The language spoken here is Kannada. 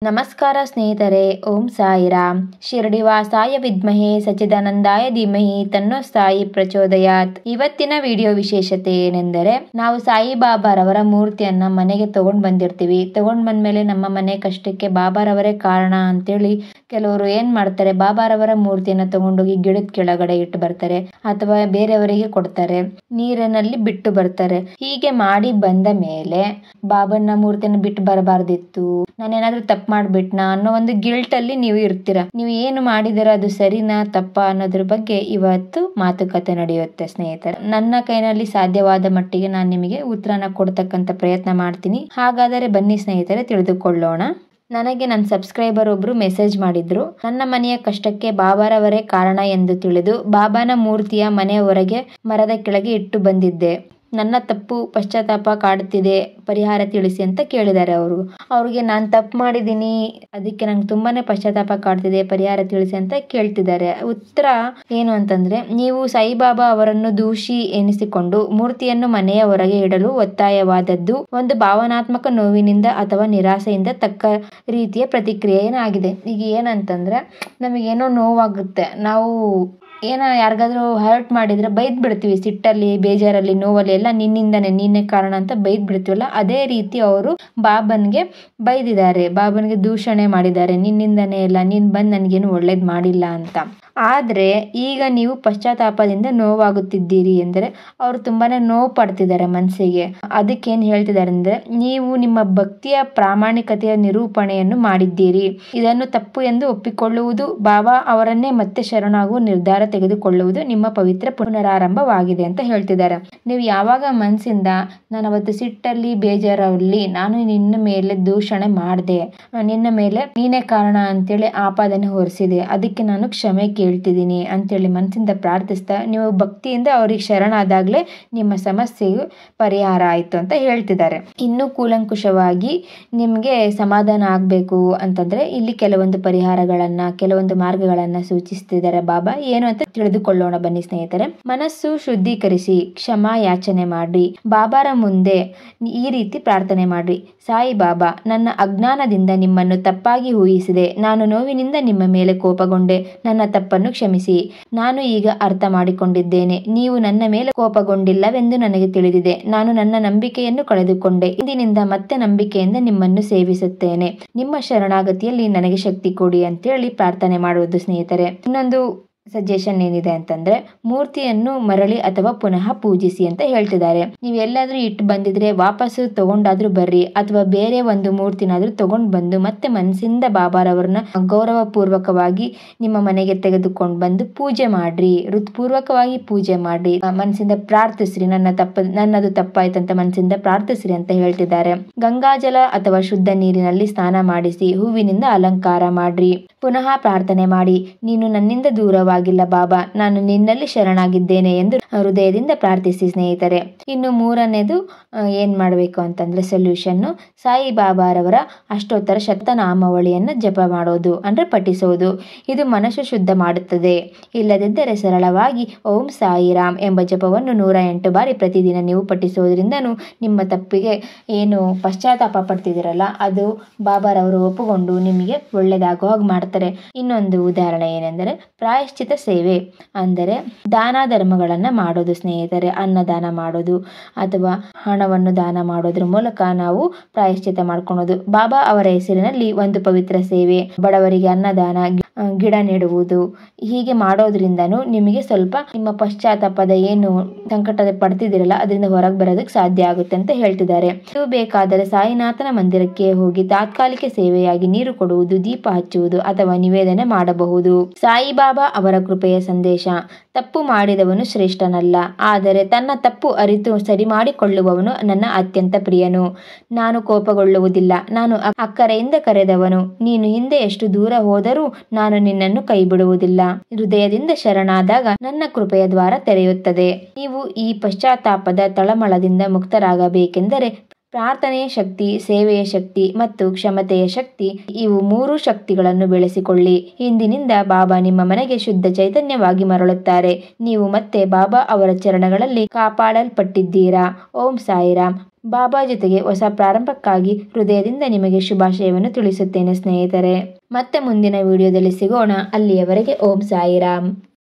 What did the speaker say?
ನಮಸ್ಕಾರ ಸ್ನೇಹಿತರೆ, ಓಂ ಸಾಯಿರಾಮ್. ಶಿರಡಿವಾಸಾಯ ವಿದ್ಮಹೇ ಸಚ್ಚಿದಾನಂದಾಯ ಧೀಮಹಿ ತನ್ನೋ ಸಾಯಿ ಪ್ರಚೋದಯಾತ್. ಇವತ್ತಿನ ವಿಡಿಯೋ ವಿಶೇಷತೆ ಏನೆಂದರೆ, ನಾವು ಸಾಯಿಬಾಬಾರವರ ಮೂರ್ತಿಯನ್ನ ಮನೆಗೆ ತಗೊಂಡ್ ಬಂದಿರ್ತೀವಿ. ತಗೊಂಡ್ ಬಂದ್ಮೇಲೆ ನಮ್ಮ ಮನೆ ಕಷ್ಟಕ್ಕೆ ಬಾಬಾರವರೇ ಕಾರಣ ಅಂತೇಳಿ ಕೆಲವರು ಏನ್ ಮಾಡ್ತಾರೆ, ಬಾಬಾರವರ ಮೂರ್ತಿಯನ್ನ ತಗೊಂಡೋಗಿ ಗಿಡದ ಕೆಳಗಡೆ ಇಟ್ಟು ಬರ್ತಾರೆ ಅಥವಾ ಬೇರೆಯವರಿಗೆ ಕೊಡ್ತಾರೆ, ನೀರಿನಲ್ಲಿ ಬಿಟ್ಟು ಬರ್ತಾರೆ. ಹೀಗೆ ಮಾಡಿ ಬಂದ ಮೇಲೆ ಬಾಬನ ಮೂರ್ತಿಯನ್ನು ಬಿಟ್ಟು ಬರಬಾರ್ದಿತ್ತು, ನಾನೇನಾದ್ರೂ ತಪ್ಪು ಮಾಡ್ಬಿಟ್ನಾ ಅನ್ನೋ ಒಂದು ಗಿಲ್ಟ್ ಅಲ್ಲಿ ನೀವು ಇರ್ತೀರಾ. ನೀವು ಏನು ಮಾಡಿದಿರ ಅದು ಸರಿನಾ ತಪ್ಪಾ ಅನ್ನೋದ್ರ ಬಗ್ಗೆ ಇವತ್ತು ಮಾತುಕತೆ ನಡೆಯುತ್ತೆ ಸ್ನೇಹಿತರೆ. ನನ್ನ ಕೈನಲ್ಲಿ ಸಾಧ್ಯವಾದ ಮಟ್ಟಿಗೆ ನಾನು ನಿಮಗೆ ಉತ್ತರನ ಕೊಡ್ತಕ್ಕಂತ ಪ್ರಯತ್ನ ಮಾಡ್ತೀನಿ. ಹಾಗಾದರೆ ಬನ್ನಿ ಸ್ನೇಹಿತರೆ, ತಿಳಿದುಕೊಳ್ಳೋಣ. ನನಗೆ ನನ್ನ ಸಬ್ಸ್ಕ್ರೈಬರ್ ಒಬ್ರು ಮೆಸೇಜ್ ಮಾಡಿದ್ರು, ನನ್ನ ಮನೆಯ ಕಷ್ಟಕ್ಕೆ ಬಾಬಾರವರೇ ಕಾರಣ ಎಂದು ತಿಳಿದು ಬಾಬಾನ ಮೂರ್ತಿಯ ಮನೆಯ ಹೊರಗೆ ಮರದ ಕೆಳಗೆ ಇಟ್ಟು ಬಂದಿದ್ದೆ. ನನ್ನ ತಪ್ಪು ಪಶ್ಚಾತ್ತಾಪ ಕಾಡುತ್ತಿದೆ, ಪರಿಹಾರ ತಿಳಿಸಿ ಅಂತ ಕೇಳಿದ್ದಾರೆ ಅವ್ರಿಗೆ ನಾನು ತಪ್ಪು ಮಾಡಿದ್ದೀನಿ, ಅದಕ್ಕೆ ನಂಗೆ ತುಂಬಾನೇ ಪಶ್ಚಾತ್ತಾಪ ಕಾಡ್ತಿದೆ, ಪರಿಹಾರ ತಿಳಿಸಿ ಅಂತ ಕೇಳ್ತಿದ್ದಾರೆ. ಉತ್ತರ ಏನು ಅಂತಂದ್ರೆ, ನೀವು ಸಾಯಿಬಾಬಾ ಅವರನ್ನು ದೂಷಿ ಎನಿಸಿಕೊಂಡು ಮೂರ್ತಿಯನ್ನು ಮನೆಯ ಹೊರಗೆ ಇಡಲು ಒತ್ತಾಯವಾದದ್ದು ಒಂದು ಭಾವನಾತ್ಮಕ ನೋವಿನಿಂದ ಅಥವಾ ನಿರಾಸೆಯಿಂದ ತಕ್ಕ ರೀತಿಯ ಪ್ರತಿಕ್ರಿಯೆ ಏನಾಗಿದೆ. ಈಗ ಏನಂತಂದ್ರೆ, ನಮಗೇನೋ ನೋವಾಗುತ್ತೆ, ನಾವು ಯಾರಿಗಾದ್ರೂ ಹರ್ಟ್ ಮಾಡಿದ್ರೆ ಬೈದ್ ಬಿಡ್ತೀವಿ, ಸಿಟ್ಟಲ್ಲಿ, ಬೇಜಾರಲ್ಲಿ, ನೋವಲ್ಲಿ ಎಲ್ಲ ನಿನ್ನಿಂದನೇ, ನೀನೇ ಕಾರಣ ಅಂತ ಬೈದ್ ಬಿಡ್ತೀವಲ್ಲ. ಅದೇ ರೀತಿ ಅವರು ಬಾಬನ್ಗೆ ಬೈದಿದ್ದಾರೆ, ಬಾಬನ್ಗೆ ದೂಷಣೆ ಮಾಡಿದ್ದಾರೆ, ನಿನ್ನಿಂದನೇ ಎಲ್ಲ, ನೀನ್ ಬಂದ್ ನನ್ಗೇನು ಒಳ್ಳೇದ್ ಮಾಡಿಲ್ಲ ಅಂತ. ಆದ್ರೆ ಈಗ ನೀವು ಪಶ್ಚಾತ್ತಾಪದಿಂದ ನೋವಾಗುತ್ತಿದ್ದೀರಿ ಎಂದರೆ ಅವರು ತುಂಬಾನೇ ನೋವು ಪಡ್ತಿದ್ದಾರೆ ಮನಸ್ಸಿಗೆ. ಅದಕ್ಕೇನ್ ಹೇಳ್ತಿದ್ದಾರೆ ಅಂದ್ರೆ, ನೀವು ನಿಮ್ಮ ಭಕ್ತಿಯ ಪ್ರಾಮಾಣಿಕತೆಯ ನಿರೂಪಣೆಯನ್ನು ಮಾಡಿದ್ದೀರಿ, ಇದನ್ನು ತಪ್ಪು ಎಂದು ಒಪ್ಪಿಕೊಳ್ಳುವುದು, ಬಾಬಾ ಅವರನ್ನೇ ಮತ್ತೆ ಶರಣಾಗುವ ನಿರ್ಧಾರ ತೆಗೆದುಕೊಳ್ಳುವುದು ನಿಮ್ಮ ಪವಿತ್ರ ಪುನರಾರಂಭವಾಗಿದೆ ಅಂತ ಹೇಳ್ತಿದ್ದಾರೆ. ನೀವು ಯಾವಾಗ ಮನಸ್ಸಿಂದ ನಾನು ಅವತ್ತು ಸಿಟ್ಟಲ್ಲಿ, ಬೇಜಾರಲ್ಲಿ ನಾನು ನಿನ್ನ ಮೇಲೆ ದೂಷಣೆ ಮಾಡಿದೆ, ನಿನ್ನ ಮೇಲೆ ನೀನೇ ಕಾರಣ ಅಂತೇಳಿ ಆಪಾದನೆ ಹೊರಿಸಿದೆ, ಅದಕ್ಕೆ ನಾನು ಕ್ಷಮೆ ಕೇಳ್ತಿದ್ದೀನಿ ಅಂತೇಳಿ ಮನಸ್ಸಿಂದ ಪ್ರಾರ್ಥಿಸ್ತಾ ನೀವು ಭಕ್ತಿಯಿಂದ ಅವ್ರಿಗೆ ಶರಣಾದಾಗ್ಲೇ ನಿಮ್ಮ ಸಮಸ್ಯೆಯು ಪರಿಹಾರ ಆಯ್ತು ಅಂತ ಹೇಳ್ತಿದ್ದಾರೆ. ಇನ್ನು ಕೂಲಂಕುಷವಾಗಿ ನಿಮ್ಗೆ ಸಮಾಧಾನ ಆಗ್ಬೇಕು ಅಂತಂದ್ರೆ ಇಲ್ಲಿ ಕೆಲವೊಂದು ಪರಿಹಾರಗಳನ್ನ, ಕೆಲವೊಂದು ಮಾರ್ಗಗಳನ್ನ ಸೂಚಿಸ್ತಿದ್ದಾರೆ ಬಾಬಾ. ಏನು ಅಂತ ತಿಳಿದುಕೊಳ್ಳೋಣ ಬನ್ನಿ ಸ್ನೇಹಿತರೆ. ಮನಸ್ಸು ಶುದ್ಧೀಕರಿಸಿ ಕ್ಷಮಾ ಯಾಚನೆ ಮಾಡ್ರಿ. ಬಾಬಾರ ಮುಂದೆ ಈ ರೀತಿ ಪ್ರಾರ್ಥನೆ ಮಾಡ್ರಿ. ಸಾಯಿ ಬಾಬಾ, ನನ್ನ ಅಜ್ಞಾನದಿಂದ ನಿಮ್ಮನ್ನು ತಪ್ಪಾಗಿ ಊಹಿಸಿದೆ, ನಾನು ನೋವಿನಿಂದ ನಿಮ್ಮ ಮೇಲೆ ಕೋಪಗೊಂಡೆ, ನನ್ನ ತಪ್ಪನ್ನು ಕ್ಷಮಿಸಿ. ನಾನು ಈಗ ಅರ್ಥ ಮಾಡಿಕೊಂಡಿದ್ದೇನೆ, ನೀವು ನನ್ನ ಮೇಲೆ ಕೋಪಗೊಂಡಿಲ್ಲವೆಂದು ನನಗೆ ತಿಳಿದಿದೆ. ನಾನು ನನ್ನ ನಂಬಿಕೆಯನ್ನು ಕಳೆದುಕೊಂಡೆ, ಇಂದಿನಿಂದ ಮತ್ತೆ ನಂಬಿಕೆಯಿಂದ ನಿಮ್ಮನ್ನು ಸೇವಿಸುತ್ತೇನೆ. ನಿಮ್ಮ ಶರಣಾಗತಿಯಲ್ಲಿ ನನಗೆ ಶಕ್ತಿ ಕೊಡಿ ಅಂತೇಳಿ ಪ್ರಾರ್ಥನೆ ಮಾಡುವುದು ಸ್ನೇಹಿತರೆ. ಇನ್ನೊಂದು ಸಜೆಷನ್ ಏನಿದೆ ಅಂತಂದ್ರೆ, ಮೂರ್ತಿಯನ್ನು ಮರಳಿ ಅಥವಾ ಪುನಃ ಪೂಜಿಸಿ ಅಂತ ಹೇಳ್ತಿದ್ದಾರೆ. ನೀವು ಎಲ್ಲಾದ್ರೂ ಇಟ್ಟು ಬಂದಿದ್ರೆ ವಾಪಸ್ಸು ತಗೊಂಡಾದ್ರೂ ಬರ್ರಿ, ಅಥವಾ ಬೇರೆ ಒಂದು ಮೂರ್ತಿನಾದ್ರೂ ತಗೊಂಡ್ ಬಂದು ಮತ್ತೆ ಮನಸ್ಸಿಂದ ಬಾಬಾರವ್ರನ್ನ ಗೌರವ ಪೂರ್ವಕವಾಗಿ ನಿಮ್ಮ ಮನೆಗೆ ತೆಗೆದುಕೊಂಡು ಬಂದು ಪೂಜೆ ಮಾಡ್ರಿ, ಹೃತ್ಪೂರ್ವಕವಾಗಿ ಪೂಜೆ ಮಾಡ್ರಿ, ಮನಸ್ಸಿಂದ ಪ್ರಾರ್ಥಿಸ್ರಿ, ನನ್ನದು ತಪ್ಪಾಯ್ತಂತ ಮನಸ್ಸಿಂದ ಪ್ರಾರ್ಥಿಸ್ರಿ ಅಂತ ಹೇಳ್ತಿದ್ದಾರೆ. ಗಂಗಾಜಲ ಅಥವಾ ಶುದ್ಧ ನೀರಿನಲ್ಲಿ ಸ್ನಾನ ಮಾಡಿಸಿ ಹೂವಿನಿಂದ ಅಲಂಕಾರ ಮಾಡ್ರಿ. ಪುನಃ ಪ್ರಾರ್ಥನೆ ಮಾಡಿ, ನೀನು ನನ್ನಿಂದ ದೂರವಾಗಿಲ್ಲ ಬಾಬಾ, ನಾನು ನಿನ್ನಲ್ಲಿ ಶರಣಾಗಿದ್ದೇನೆ ಎಂದು ಹೃದಯದಿಂದ ಪ್ರಾರ್ಥಿಸಿ ಸ್ನೇಹಿತರೆ. ಇನ್ನು ಮೂರನೇದು ಏನ್ ಮಾಡ್ಬೇಕು ಅಂತಂದ್ರೆ ಸೊಲ್ಯೂಷನ್, ಸಾಯಿ ಬಾಬಾರವರ ಅಷ್ಟೋತ್ತರ ಶತನಾಮಾವಳಿಯನ್ನು ಜಪ ಮಾಡೋದು, ಅಂದ್ರೆ ಪಠಿಸೋದು. ಇದು ಮನಸ್ಸು ಶುದ್ಧ ಮಾಡುತ್ತದೆ. ಇಲ್ಲದಿದ್ದರೆ ಸರಳವಾಗಿ ಓಂ ಸಾಯಿರಾಮ್ ಎಂಬ ಜಪವನ್ನು 108 ಬಾರಿ ಪ್ರತಿದಿನ ನೀವು ಪಠಿಸೋದ್ರಿಂದನೂ ನಿಮ್ಮ ತಪ್ಪಿಗೆ ಏನು ಪಶ್ಚಾತ್ತಾಪ ಪಡ್ತಿದ್ದೀರಲ್ಲ ಅದು ಬಾಬಾರವರು ಒಪ್ಪುಕೊಂಡು ನಿಮಗೆ ಒಳ್ಳೇದಾಗೋ ಹಾಗೆ ಮಾಡ್ತಾರೆ. ಇನ್ನೊಂದು ಉದಾಹರಣೆ ಏನೆಂದರೆ ಪ್ರಾಯಶ್ಚಿತ ಸೇವೆ, ಅಂದರೆ ದಾನ ಧರ್ಮಗಳನ್ನ ಮಾಡೋದು ಸ್ನೇಹಿತರೆ. ಅನ್ನದಾನ ಮಾಡೋದು ಅಥವಾ ಹಣವನ್ನು ದಾನ ಮಾಡೋದ್ರ ಮೂಲಕ ನಾವು ಪ್ರಾಯಶ್ಚಿತ ಮಾಡ್ಕೊಳೋದು. ಬಾಬಾ ಅವರ ಹೆಸರಿನಲ್ಲಿ ಒಂದು ಪವಿತ್ರ ಸೇವೆ, ಬಡವರಿಗೆ ಅನ್ನದಾನ, ಗಿಡ ನೆಡುವುದು, ಹೀಗೆ ಮಾಡೋದ್ರಿಂದನೂ ನಿಮಗೆ ಸ್ವಲ್ಪ ನಿಮ್ಮ ಪಶ್ಚಾತ್ತಾಪದ ಏನು ಸಂಕಟ ಪಡ್ತಿದ್ದೀರಲ್ಲ ಅದರಿಂದ ಹೊರಗೆ ಬರೋದಕ್ಕೆ ಸಾಧ್ಯ ಆಗುತ್ತೆ ಅಂತ ಹೇಳ್ತಿದ್ದಾರೆ. ನೀವು ಬೇಕಾದರೆ ಸಾಯಿನಾಥನ ಮಂದಿರಕ್ಕೆ ಹೋಗಿ ತಾತ್ಕಾಲಿಕ ಸೇವೆಯಾಗಿ ನೀರು ಕೊಡುವುದು, ದೀಪ ಹಚ್ಚುವುದು ಅಥವಾ ನಿವೇದನೆ ಮಾಡಬಹುದು. ಸಾಯಿಬಾಬಾ ಅವರ ಕೃಪೆಯ ಸಂದೇಶ, ತಪ್ಪು ಮಾಡಿದವನು ಶ್ರೇಷ್ಠನಲ್ಲ, ಆದರೆ ತನ್ನ ತಪ್ಪು ಅರಿತು ಸರಿ ಮಾಡಿಕೊಳ್ಳುವವನು ನನ್ನ ಅತ್ಯಂತ ಪ್ರಿಯನು. ನಾನು ಕೋಪಗೊಳ್ಳುವುದಿಲ್ಲ, ನಾನು ಅಕ್ಕರೆಯಿಂದ ಕರೆದವನು, ನೀನು ಹಿಂದೆ ಎಷ್ಟು ದೂರ ಹೋದರೂ ನಾನು ನಿನ್ನನ್ನು ಕೈ ಬಿಡುವುದಿಲ್ಲ. ಹೃದಯದಿಂದ ಶರಣಾದಾಗ ನನ್ನ ಕೃಪೆಯ ದ್ವಾರ ತೆರೆಯುತ್ತದೆ. ನೀವು ಈ ಪಶ್ಚಾತ್ತಾಪದ ತಳಮಳದಿಂದ ಮುಕ್ತರಾಗಬೇಕೆಂದರೆ ಪ್ರಾರ್ಥನೆಯ ಶಕ್ತಿ, ಸೇವೆಯ ಶಕ್ತಿ ಮತ್ತು ಕ್ಷಮತೆಯ ಶಕ್ತಿ, ಇವು 3 ಶಕ್ತಿಗಳನ್ನು ಬೆಳೆಸಿಕೊಳ್ಳಿ. ಇಂದಿನಿಂದ ಬಾಬಾ ನಿಮ್ಮ ಮನೆಗೆ ಶುದ್ಧ ಚೈತನ್ಯವಾಗಿ ಮರಳುತ್ತಾರೆ. ನೀವು ಮತ್ತೆ ಬಾಬಾ ಅವರ ಚರಣಗಳಲ್ಲಿ ಕಾಪಾಡಲ್ಪಟ್ಟಿದ್ದೀರಾ. ಓಂ ಸಾಯಿರಾಮ್. ಬಾಬಾ ಜೊತೆಗೆ ಹೊಸ ಪ್ರಾರಂಭಕ್ಕಾಗಿ ಹೃದಯದಿಂದ ನಿಮಗೆ ಶುಭಾಶಯವನ್ನು ತಿಳಿಸುತ್ತೇನೆ ಸ್ನೇಹಿತರೆ. ಮತ್ತೆ ಮುಂದಿನ ವಿಡಿಯೋದಲ್ಲಿ ಸಿಗೋಣ. ಅಲ್ಲಿಯವರೆಗೆ ಓಂ ಸಾಯಿರಾಮ್.